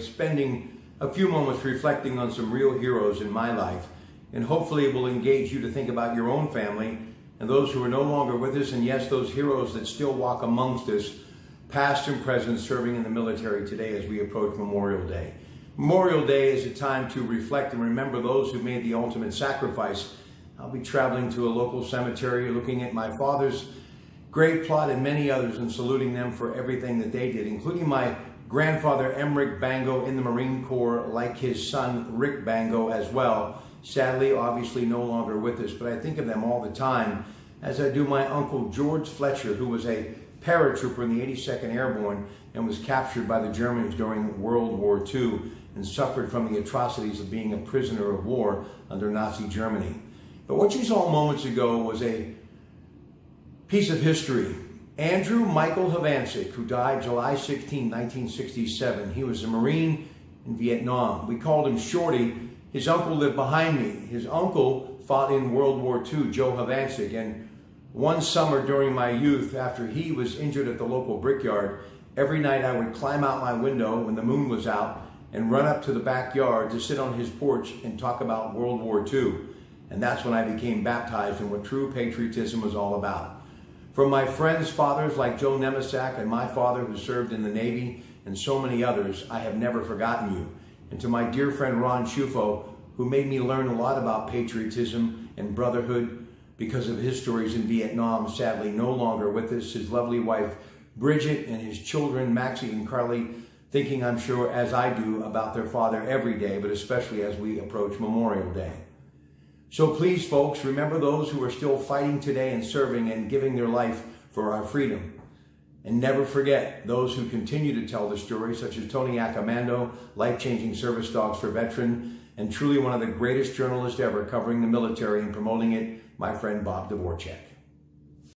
spending a few moments reflecting on some real heroes in my life, and hopefully it will engage you to think about your own family and those who are no longer with us, and yes, those heroes that still walk amongst us, past and present, serving in the military today as we approach Memorial Day. Memorial Day is a time to reflect and remember those who made the ultimate sacrifice. I'll be traveling to a local cemetery, looking at my father's grave plot and many others, and saluting them for everything that they did, including my grandfather Emmerich Bango in the Marine Corps, like his son Rick Bango as well. Sadly, obviously no longer with us, but I think of them all the time, as I do my uncle George Fletcher, who was a paratrooper in the 82nd Airborne and was captured by the Germans during World War II and suffered from the atrocities of being a prisoner of war under Nazi Germany. But what you saw moments ago was a piece of history. Andrew Michael Havancic, who died July 16, 1967. He was a Marine in Vietnam. We called him Shorty. His uncle lived behind me. His uncle fought in World War II, Joe Havancic, and one summer during my youth, after he was injured at the local brickyard, every night I would climb out my window when the moon was out and run up to the backyard to sit on his porch and talk about World War II. And that's when I became baptized in what true patriotism was all about. From my friends' fathers like Joe Nemisak and my father who served in the Navy and so many others, I have never forgotten you. And to my dear friend Ron Schufo, who made me learn a lot about patriotism and brotherhood because of his stories in Vietnam, sadly no longer with us, his lovely wife Bridget and his children Maxie and Carly, thinking, I'm sure, as I do, about their father every day, but especially as we approach Memorial Day. So please, folks, remember those who are still fighting today and serving and giving their life for our freedom. And never forget those who continue to tell the story, such as Tony Accomando, life-changing service dogs for veteran, and truly one of the greatest journalists ever covering the military and promoting it, my friend Bob Dvorak.